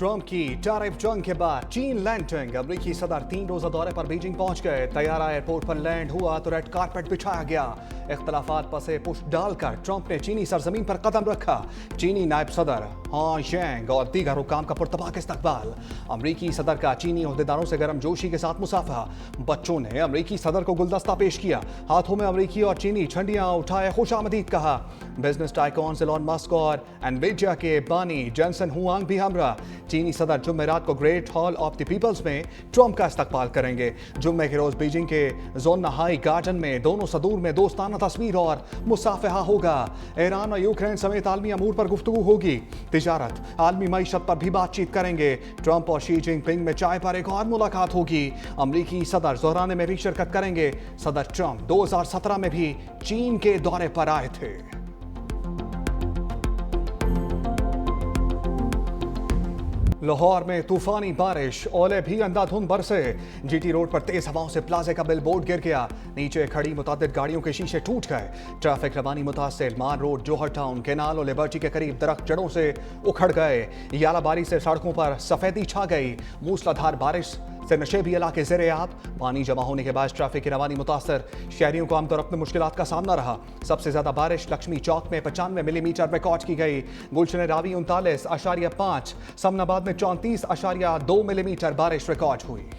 Trump की tariff जंग के बाद चीन लैंडिंग। अमेरिकी सदर 3 रोजा दौरे पर बीजिंग पहुंच गए। तैयारा एयरपोर्ट पर लैंड हुआ तो रेड कारपेट बिछाया गया। इख्तलाफात पसे पुश डालकर ट्रंप ने चीनी सरजमीन पर कदम रखा। चीनी नायब सदर हां शेंग और दीगर हुकाम का पुरतबाक इस्तकबाल। अमरीकी सदर का चीनी ओहदेदारों से गर्मजोशी के साथ मुसाफा। बच्चों ने अमरीकी सदर को गुलदस्ता पेश किया। हाथों में अमरीकी और चीनी झंडियां उठाए खुशामदीद कहा। बिजनेस टाइकॉन्स एलॉन मस्क और एनविडिया के बानी जेनसन हुआंग भी हमरा। चीनी सदर जुम्मेरात को Great Hall of the People's में ट्रंप का इस्तकबाल करेंगे। जुम्मे के रोज बीजिंग के जोन नहाई गार्डन में दोनों सदूर में दोस्ताना तस्वीर और मुसाफहा होगा। ईरान और यूक्रेन समेत आलमी अमूर पर गुफ्तगू होगी। तिजारत, आलमी मईशत पर भी बातचीत करेंगे। ट्रंप और शी जिनपिंग में चाय पर एक और मुलाकात होगी। अमरीकी सदर जोहराने में भी शिरकत करेंगे। सदर ट्रंप 2017 में भी चीन के दौरे पर आए थे। लाहौर में तूफानी बारिश, ओले भी अंधाधुंध बरसे। जीटी रोड पर तेज हवाओं से प्लाजे का बिलबोर्ड गिर गया। नीचे खड़ी मुतादिद गाड़ियों के शीशे टूट गए। ट्रैफिक रवानी मुतासिर। मान रोड, जोहर टाउन, केनाल और लिबर्टी के करीब दरख्त जड़ों से उखड़ गए। यालाबारी से सड़कों पर सफेदी छा गई। मूसलाधार बारिश से नशेबी इलाके ज़ेरे आब। पानी जमा होने के बाद ट्रैफिक की रवानी मुतासर। शहरियों को आमतौर पर मुश्किलात का सामना रहा। सबसे ज्यादा बारिश लक्ष्मी चौक में 95 मिलीमीटर रिकॉर्ड की गई। गुलशन रावी 39.5, समनाबाद में 34.2 मिलीमीटर बारिश रिकॉर्ड हुई।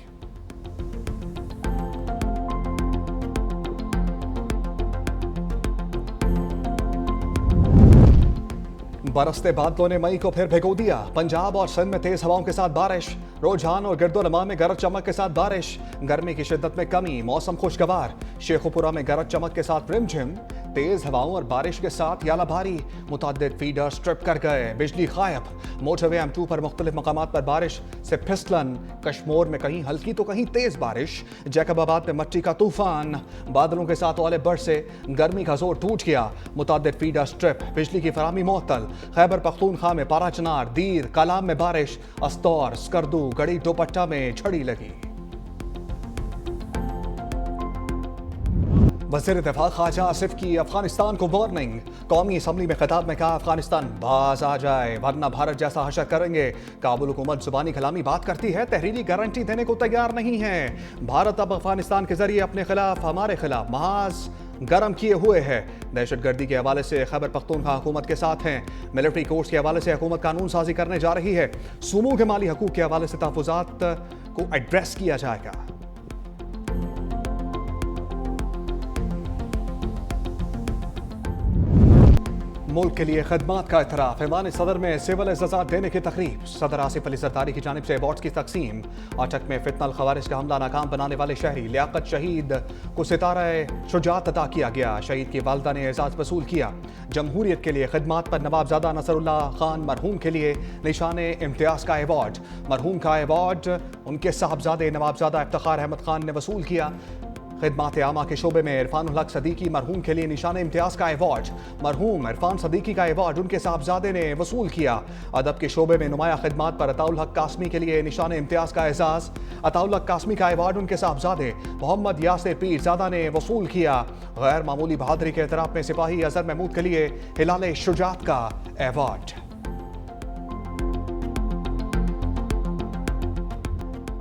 बरसते बादलों ने मई को फिर भिगो दिया। पंजाब और सिंध में तेज हवाओं के साथ बारिश। रुझान और गिरदोलमा में गरज चमक के साथ बारिश। गर्मी की शिद्दत में कमी, मौसम खुशगवार। शेखुपुरा में गरज चमक के साथ रिमझिम। तेज हवाओं और बारिश के साथ यालाबारी। मुतअद्दिद फीडर स्ट्रिप कर गए। बिजली गायब। मोटरवे M2 पर मुख्तलिफ मकामात पर बारिश से फिसलन। कश्मीर में कहीं हल्की तो कहीं तेज बारिश। जैकबाबाद में मट्टी का तूफान। बादलों के साथ ओले बरसे। गर्मी का जोर टूट गया। मुतअद्दिद फीडर स्ट्रिप। बिजली की फराहमी मुअत्तल। खैबर पख्तूनख्वा में पाराचनार, दीर, कलाम में बारिश। अस्तौर, स्कर्दू, गड़ी दोपट्टा में झड़ी लगी। वज़ीर दिफा ख्वाजा आसिफ की अफगानिस्तान को वार्निंग। कौमी असम्बली में खिताब में कहा, अफगानिस्तान बाज आ जाए वरना भारत जैसा हशर करेंगे। काबुल हुकूमत जुबानी कलामी बात करती है, तहरीरी गारंटी देने को तैयार नहीं है। भारत अब अफगानिस्तान के जरिए अपने खिलाफ, हमारे खिलाफ महाज गर्म किए हुए है। दहशतगर्दी के हवाले से खैबर पख्तूनख्वा हुकूमत के साथ हैं। मिलिट्री कोर्स के हवाले से हुकूमत कानून साजी करने जा रही है। सूमों के माली हकूक के हवाले से तहफ़्फ़ुज़ात को एड्रेस किया जाएगा। मुल्क के लिए खदमात का एतराफ़। ऐवान सदर में सिविल इज़्ज़ात देने की तकरीब। सदर आसिफ अली ज़रदारी की जानिब से अवार्ड्स की तकसीम। अटक में फितनल खवारिज का हमला नाकाम बनाने वाले शहरी लियाकत शहीद को सितारा शुजात अता किया गया। शहीद की वालदा ने एजाज़ वसूल किया। जमहूरियत के लिए खदमात पर नवाबजादा नसरुल्लाह खान मरहूम के लिए निशान इम्तियाज़ का अवार्ड। मरहूम का अवार्ड उनके साहबजादे नवाबजादा इफ्तिखार अहमद खान ने वसूल किया। खिदमात आमा के शोबे में इरफानुल हक सदीकी मरहूम के लिए निशान इम्तियाज़ का अवार्ड। मरहूम इरफान सदीकी का अवार्ड उनके साहबजादे ने वसूल किया। अदब के शोबे में नुमाया खिदमात पर अताउल हक कासमी के लिए निशान इम्तियाज़ का एजाज़। अताउल हक कासमी का अवार्ड उनके साहबजादे मोहम्मद यासिर पीरज़ादा ने वसूल किया। गैर मामूली बहादुरी के एतराफ़ में सिपाही अज़हर महमूद के लिए हिलाल शुजात का अवार्ड।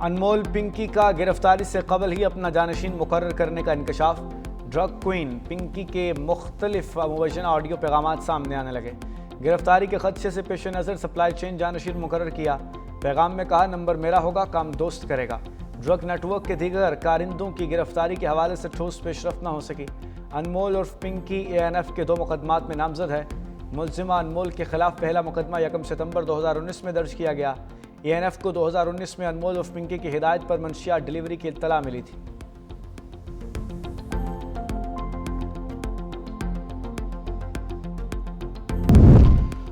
अनमोल पिंकी का गिरफ्तारी से कबल ही अपना जानशीन मुकर्रर करने का इंकशाफ। ड्रग क्वीन पिंकी के मुख्तलिफ मुबैना ऑडियो पैगाम सामने आने लगे। गिरफ्तारी के खदशे से पेश नज़र सप्लाई चेन जानशीन मुकर्रर किया। पैगाम में कहा, नंबर मेरा होगा, काम दोस्त करेगा। ड्रग नेटवर्क के दीगर कारिंदों की गिरफ्तारी के हवाले से ठोस पेशरफ न हो सकी। अनमोल और पिंकी ANF के 2 मुकदमात में नामजद है। मुलजिमा अनमोल के खिलाफ पहला मुकदमा 1 सितंबर 2019 में दर्ज किया गया। ANF को 2019 में अनमोल उर्फ पिंकी की हिदायत पर मंशियात डिलीवरी की इत्तला मिली थी।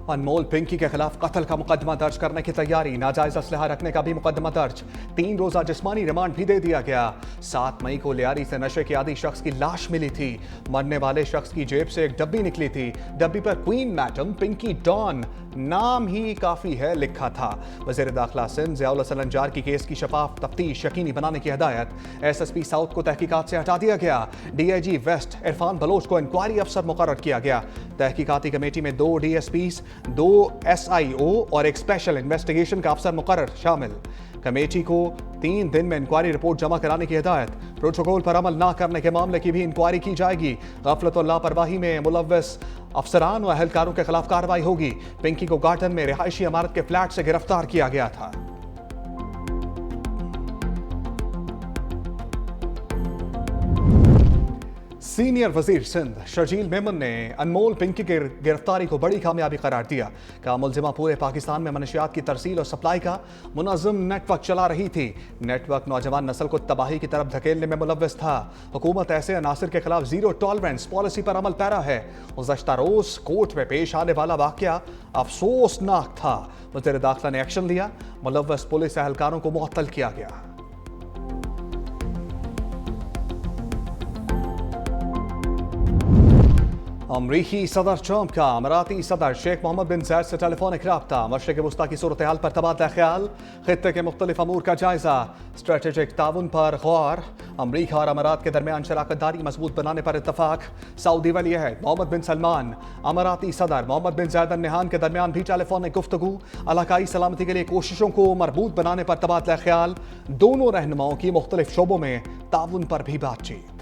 अनमोल पिंकी के खिलाफ कत्ल का मुकदमा दर्ज करने की तैयारी। नाजायज असलहा रखने का भी मुकदमा दर्ज। 3 रोजा जिस्मानी रिमांड भी दे दिया गया। 7 मई को लियारी से नशे के आदी शख्स की लाश मिली थी। मरने वाले शख्स की जेब से एक डब्बी निकली थी। डब्बी पर क्वीन मैडम, पिंकी डॉन नाम ही काफ़ी है लिखा था। वज़ीर दाखिला सिंध ज़ियाउल हसन अंजार की केस की शफाफ तफ्तीश यकीनी बनाने की हिदायत। SSP साउथ को तहकीकात से हटा दिया गया। DIG वेस्ट इरफान बलोच को इंक्वायरी अफसर मुकर्रर किया गया। तहकीकाती कमेटी में 2 DSPs, 2 SIO और एक स्पेशल इन्वेस्टिगेशन का अफसर मुकर्रर शामिल। कमेटी को 3 दिन में इंक्वायरी रिपोर्ट जमा कराने की हिदायत। प्रोटोकॉल पर अमल न करने के मामले की भी इंक्वायरी की जाएगी। गफलत और लापरवाही में मुलव्वस अफसरान व अहलकारों के खिलाफ कार्रवाई होगी। पिंकी को गार्डन में रिहायशी इमारत के फ्लैट से गिरफ्तार किया गया था। सीनियर वजीर सिंध शर्जील मेमन ने अनमोल पिंकी की गिरफ्तारी को बड़ी कामयाबी करार दिया। कहा मुलजिमा पूरे पाकिस्तान में मनशियात की तरसील और सप्लाई का मुनज़्ज़म नेटवर्क चला रही थी। नेटवर्क नौजवान नस्ल को तबाही की तरफ धकेलने में मुलव्वस था। हुकूमत ऐसे अनासिर के खिलाफ जीरो टॉलरेंस पॉलिसी पर अमल पैरा है। गुज़श्ता रोज कोर्ट में पेश आने वाला वाकया अफसोसनाक था। वज़ीर दाखिला ने एक्शन लिया। मुलव्वस पुलिस एहलकारों को मुअत्तल किया गया। अमरीकी सदर ट्रंप का अमाराती सदर शेख मोहम्मद बिन ज़ायद से टेलीफोनिक रब्ता। मशरिक़ वस्ता की सूरत हाल पर तबादला ख्याल। खित्ते के मुख्तलिफ अमूर का जायजा। स्ट्रेटेजिक ताउन पर गौर। अमरीका और अमारात के दरमियान शराकतदारी मजबूत बनाने पर इतफाक। सऊदी वली अहद मोहम्मद बिन सलमान अमाराती सदर मोहम्मद बिन ज़ायद अल नहयान के दरमियान भी टेलीफोनिक गुफ्तगू। इलाकाई सलामती के लिए कोशिशों को मरबूत बनाने पर तबादला ख्याल। दोनों रहनुमाओं की मुख्तलिफ शोबों में ताउन पर भी बातचीत।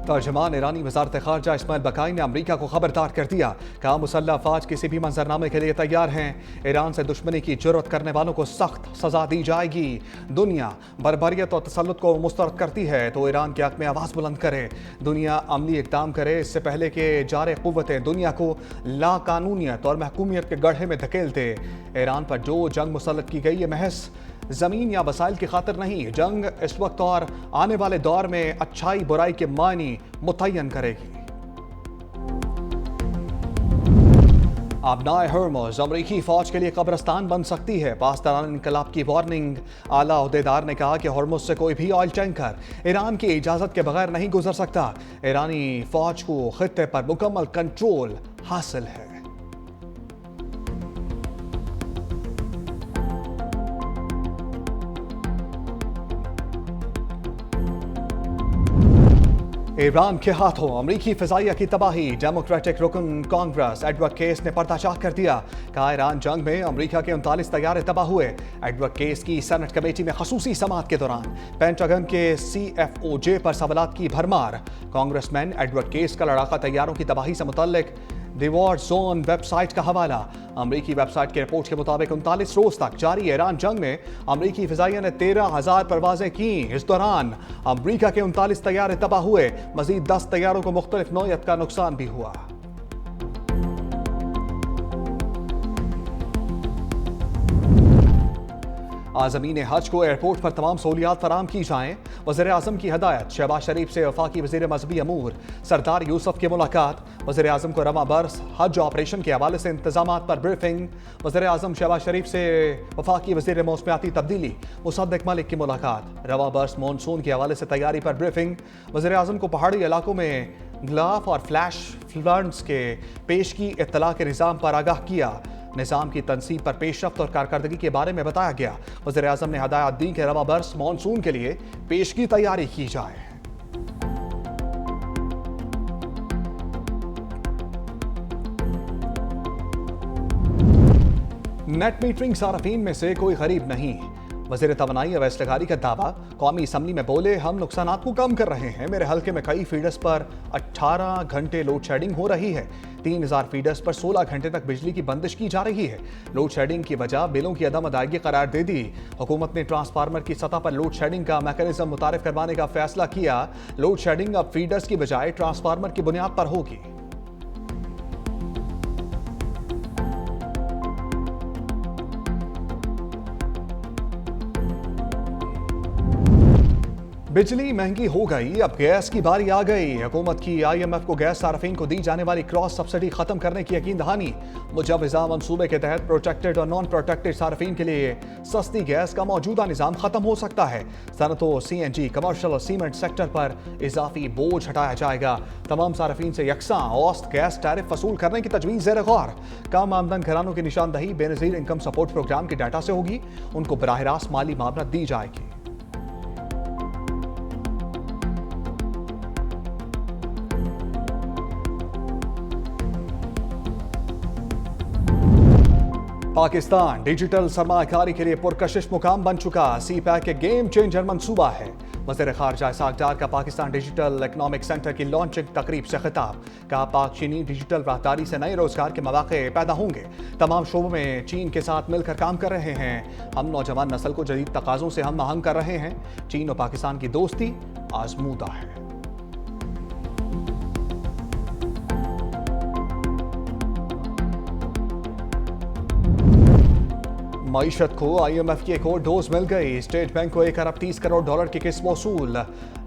तर्जमान ईरानी वज़ारत ख़ारजा इस्माइल बकाई ने अमरीका को खबरदार कर दिया। कहा मुसल्लह अफ़वाज किसी भी मंजरनामे के लिए तैयार हैं। ईरान से दुश्मनी की जुर्रत करने वालों को सख्त सजा दी जाएगी। दुनिया बर्बरियत और तसल्लुत को मुस्तरद करती है तो ईरान के हक़ में आवाज़ बुलंद करे। दुनिया अमली इक़दाम करे इससे पहले कि जारे क़ुव्वतें दुनिया को लाकानूनियत और महकूमियत के गड्ढे में धकेल दे। ईरान पर जो जंग मुसल्लत की गई है महज ज़मीन या वसाइल की खातिर नहीं। जंग इस वक्त और आने वाले दौर में अच्छाई बुराई के मायने मुतय्यन करेगी। आबनाए हर्मुज़ अमरीकी फ़ौज के लिए कब्रिस्तान बन सकती है। पासदारान इनकलाब की वार्निंग। आला ओहदेदार ने कहा कि हर्मुज़ से कोई भी ऑयल टैंकर ईरान की इजाज़त के बगैर नहीं गुजर सकता। ईरानी फ़ौज को खित्ते पर मुकम्मल कंट्रोल हासिल है। ईरान के हाथों अमरीकी फ़िज़ाइया की तबाही। डेमोक्रेटिक रुकन कांग्रेस एडवर्ड केस ने पर्दाशाह कर दिया। कहा ईरान जंग में अमरीका के 39 तैयारे तबाह हुए। एडवर्ड केस की सेनेट कमेटी में खसूसी समाअत के दौरान पेंटागन के CFOJ पर सवालात की भरमार। कांग्रेसमैन एडवर्ड केस का लड़ाका तैयारों की तबाही से मुतल्लिक द वॉर जोन वेबसाइट का हवाला। अमरीकी वेबसाइट की रिपोर्ट के मुताबिक 39 रोज तक जारी ईरान जंग में अमरीकी फ़िज़ाइया ने 13,000 परवाजें की। इस दौरान अमरीका के 39 तैयारे तबाह हुए। मजीद 10 तैयारों को मुख्तलिफ नौयत का नुकसान भी हुआ। आज़मीन हज को एयरपोर्ट पर तमाम सहूलियात फराम की जाएँ। वज़ीर आज़म की हदायत। शहबाज शरीफ से वफाकी वज़ीर मजहबी अमूर सरदार यूसुफ की मुलाकात। वज़ीर आज़म को रवां बरस हज ऑपरेशन के हवाले से इंतजामात पर ब्रीफिंग। वज़ीर आज़म शहबाज शरीफ से वफाकी वज़ीर मौसमियाती तब्दीली मुसद्दिक मलिक की मुलाकात। रवां बरस मानसून के हवाले से तैयारी पर ब्रीफिंग। वज़ीर आज़म को पहाड़ी इलाकों में ग्लाफ और फ्लैश फ्लड्स के पेश की इत्तला के निज़ाम पर आगाह किया। निज़ाम की तनसीब पर पेशरफ्त और कारकर्दगी के बारे में बताया गया। वज़ीर आज़म ने हदायत दी कि रवां बरस मानसून के लिए पेश की तैयारी की जाए। नेट मीटरिंग सार्फिन में से कोई गरीब नहीं। वज़ीर तवानाई अवैस लगारी का दावा। कौमी असम्बली में बोले हम नुकसानात को कम कर रहे हैं। मेरे हल्के में कई फीडर्स पर 18 घंटे लोड शेडिंग हो रही है। 3000 फीडर्स पर 16 घंटे तक बिजली की बंदिश की जा रही है। लोड शेडिंग की वजह बिलों की अदम अदायगी करार दे दी। हुकूमत ने ट्रांसफार्मर की सतह पर लोड शेडिंग का मैकेनिज्म मुतारिफ करवाने का फैसला किया। लोड शेडिंग अब फीडर्स की बजाय ट्रांसफार्मर की बुनियाद पर होगी। बिजली महंगी हो गई, अब गैस की बारी आ गई। हुकूमत की IMF को गैस सार्फिन को दी जाने वाली क्रॉस सब्सिडी खत्म करने की यकीन दहानी। मुजवजा मंसूबे के तहत प्रोटेक्टेड और नॉन प्रोटेक्टेड सार्फिन के लिए सस्ती गैस का मौजूदा निज़ाम खत्म हो सकता है। सनतों, CNG, कमर्शियल और सीमेंट सेक्टर पर इजाफी बोझ हटाया जाएगा। तमाम सार्फिन से यकसा औसत गैस टैरिफ वसूल करने की तजवीज़ ज़ेर गौर। कम आमदन घरानों की निशानदही बेनज़ीर इनकम सपोर्ट प्रोग्राम के डाटा से होगी। उनको बराह रास्त माली मामला दी जाएगी। पाकिस्तान डिजिटल सरमाकारी के लिए पुरकशिश मुकाम बन चुका। CPEC के गेम चेंजर मंसूबा है। वज़ीर ख़ारजा इसहाक़ डार का पाकिस्तान डिजिटल इकनॉमिक सेंटर की लॉन्चिंग तकरीब से खिताब। कहा, पाक चीनी डिजिटल राहदारी से नए रोजगार के मौक़े पैदा होंगे। तमाम शोबों में चीन के साथ मिलकर काम कर रहे हैं। हम नौजवान नस्ल को जदीद तकाज़ों से हम आहंग कर रहे हैं। चीन और पाकिस्तान की दोस्ती आजमूदा है। मईशत को IMF की एक और डोज मिल गई। स्टेट बैंक को 1 अरब 30 करोड़ डॉलर की किस्त मौसूल।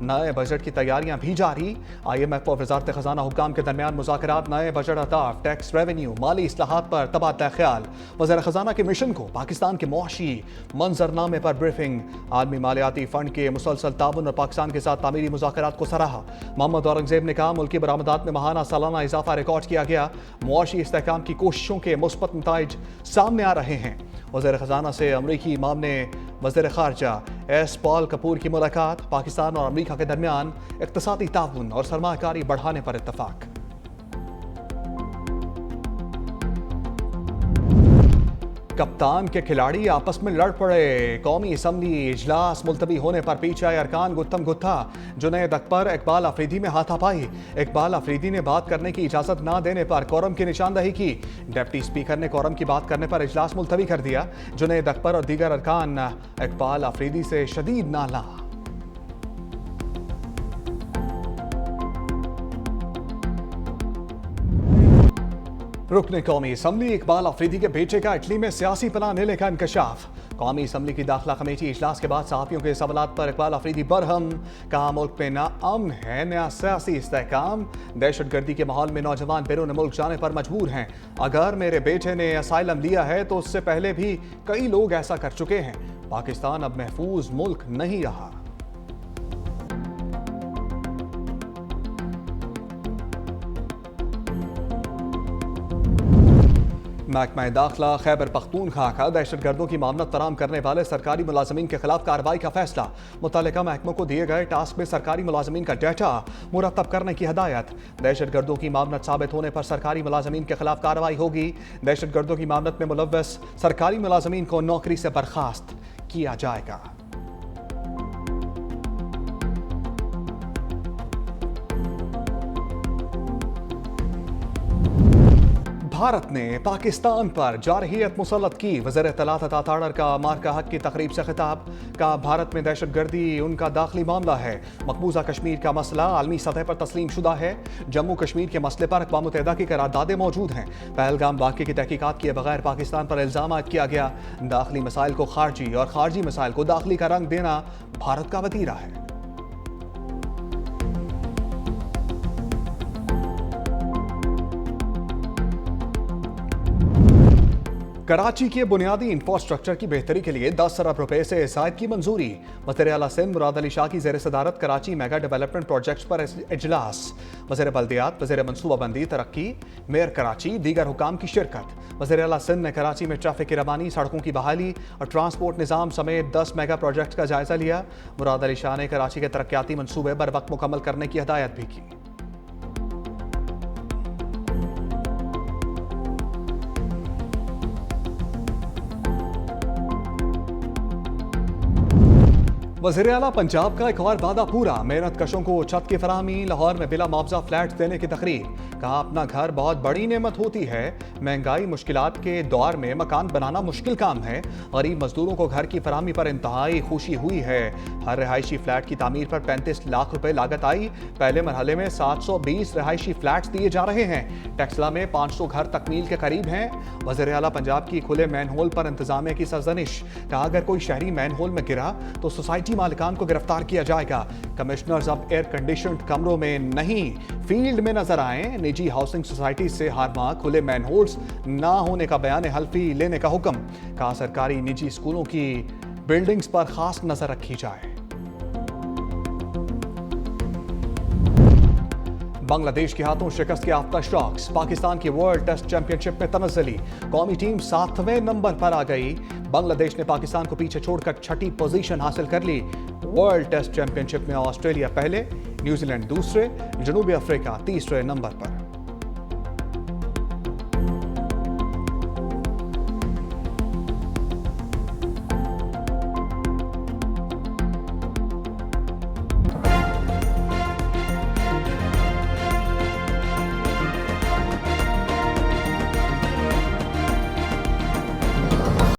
नए बजट की तैयारियां भी जारी। IMF और वजारत खजाना हुकाम के दरमियान मुज़ाकरात। नए बजट अहदाफ, टैक्स रेवेन्यू, माली इस्लाहात पर तबादला ख्याल। वज़ीर खजाना के मिशन को पाकिस्तान के मुआशी मंजरनामे पर ब्रीफिंग। आलमी मालियाती फंड के मुसलसल ताउन और पाकिस्तान के साथ तामीरी मुज़ाकरात को सराहा। मोहम्मद औरंगजेब ने कहा, मुल्की बरामदात में माहाना सालाना इजाफा रिकॉर्ड किया गया। मुआशी इस्तेहकाम की कोशिशों के मुस्बत नताइज सामने आ रहे हैं। वज़ीर खजाना से अमरीकी मामले वज़ीर ख़ारजा S. पॉल कपूर की मुलाकात। पाकिस्तान और अमरीका के दरमियान इक़्तिसादी ताउन और सरमायाकारी बढ़ाने पर इत्तफ़ाक़। कप्तान के खिलाड़ी आपस में लड़ पड़े। कौमी असम्बली इजलास मुलतवी होने पर PTI अरकान गुत्थम गुत्था। जुनैद अकबर इकबाल अफरीदी में हाथापाई। इकबाल अफरीदी ने बात करने की इजाज़त ना देने पर कोरम की निशानदही की। डिप्टी स्पीकर ने कोरम की बात करने पर इजलास मुलतवी कर दिया। जुनैद अकबर और दीगर अरकान इकबाल अफरीदी से शदीद नाला। रुकने कौमी असम्बली इकबाल अफरीदी के बेटे का इटली में सियासी पनाह लेने का इंकशाफ। कौमी असम्बली की दाखिला कमेटी इजलास के बाद सहाफ़ियों के सवालात पर इकबाल अफरीदी बरहम। कहा, मुल्क में ना अमन है ना सियासी इस्तेहकाम। दहशतगर्दी के माहौल में नौजवान बैरून मुल्क जाने पर मजबूर हैं। अगर मेरे बेटे ने असाइलम लिया है तो उससे पहले भी कई लोग ऐसा कर चुके हैं। पाकिस्तान अब महफूज मुल्क नहीं रहा। महकमा दाखिला खैबर पख्तूनख्वा का दहशतगर्दों की मामलत तराम करने वाले सरकारी मुलाजमीन के खिलाफ कार्रवाई का फैसला। मुतल्लिका महकमों को दिए गए टास्क में सरकारी मुलाजमीन का डाटा मुरतब करने की हदायत। दहशतगर्दों की मामलत साबित होने पर सरकारी मुलाजमीन के खिलाफ कार्रवाई होगी। दहशतगर्दों की मामलत में मुलव्वस सरकारी मुलाजमीन को नौकरी से बर्खास्त किया जाएगा। भारत ने पाकिस्तान पर जारहियत मुसल्लत की। वज़ीर इत्तलात अता ताड़र का मार्का हक की तकरीब से खिताब। का भारत में दहशतगर्दी उनका दाखिली मामला है। मकबूजा कश्मीर का मसला आलमी सतह पर तस्लीम शुदा है। जम्मू कश्मीर के मसले पर अक़वाम मुत्तहिदा की करारदादें मौजूद हैं। पहलगाम वाक़े की तहकीकात किए बगैर पाकिस्तान पर इल्ज़ाम किया गया। दाखिली मसाइल को खारजी और खारजी मसाइल को दाखिली का रंग देना भारत का वतीरा है। कराची के बुनियादी इंफ्रास्ट्रक्चर की बेहतरी के लिए 10 अरब रुपए से ज़ायद की मंजूरी। वज़ीर आला सिंध मुराद अली शाह की ज़ेर सदारत कराची मेगा डेवलपमेंट प्रोजेक्ट्स पर इजलास। वज़ीर बल्दियात, वज़ीर मनसूबाबंदी तरक्की, मेयर कराची, दीगर हुकाम की शिरकत। वज़ीर आला सिंध ने कराची में ट्रैफिक की रवानी, सड़कों की बहाली और ट्रांसपोर्ट निज़ाम समेत 10 मेगा प्रोजेक्ट्स का जायजा लिया। मुराद अली शाह ने कराची के तरक्याती मनसूबे बर वक्त मुकम्मल करने की हदायत भी की। वज़ीर आला पंजाब का एक और वादा पूरा। मेहनत कशों को छत की फराहमी। लाहौर में बिला मुआवजा फ्लैट देने की तकरीर। कहा, अपना घर बहुत बड़ी नेमत होती है। महंगाई मुश्किलात के दौर में मकान बनाना मुश्किल काम है। गरीब मजदूरों को घर की फराहमी पर इंतहाई खुशी हुई है। हर रिहायशी फ्लैट की तामीर पर 35 लाख रुपए लागत आई। पहले मरहले में 720 रिहायशी फ्लैट्स दिए जा रहे हैं। टेक्सला में 500 घर तकमील के करीब हैं। वज़ीर आला पंजाब की खुले मैन होल पर इंतजामिया की सरजनिश। कहा, अगर कोई शहरी मैन होल में गिरा तो सोसाइटी निजी मालिकान को गिरफ्तार किया जाएगा। कमिश्नर्स अब एयर कंडीशनड कमरों में नहीं, फील्ड में नजर आए। निजी हाउसिंग सोसाइटी से हर माह खुले मैनहोल्स ना होने का बयान हल्फी लेने का हुक्म। कहा सरकारी निजी स्कूलों की बिल्डिंग्स पर खास नजर रखी जाए। बांग्लादेश के हाथों शिकस्त के आफ्टर शॉक्स, पाकिस्तान की वर्ल्ड टेस्ट चैंपियनशिप में तनज़्ज़ुली। कौमी टीम 7वें नंबर पर आ गई। बांग्लादेश ने पाकिस्तान को पीछे छोड़कर 6ठी पोजीशन हासिल कर ली। वर्ल्ड टेस्ट चैंपियनशिप में ऑस्ट्रेलिया पहले, न्यूजीलैंड दूसरे, जनूबी अफ्रीका तीसरे नंबर पर।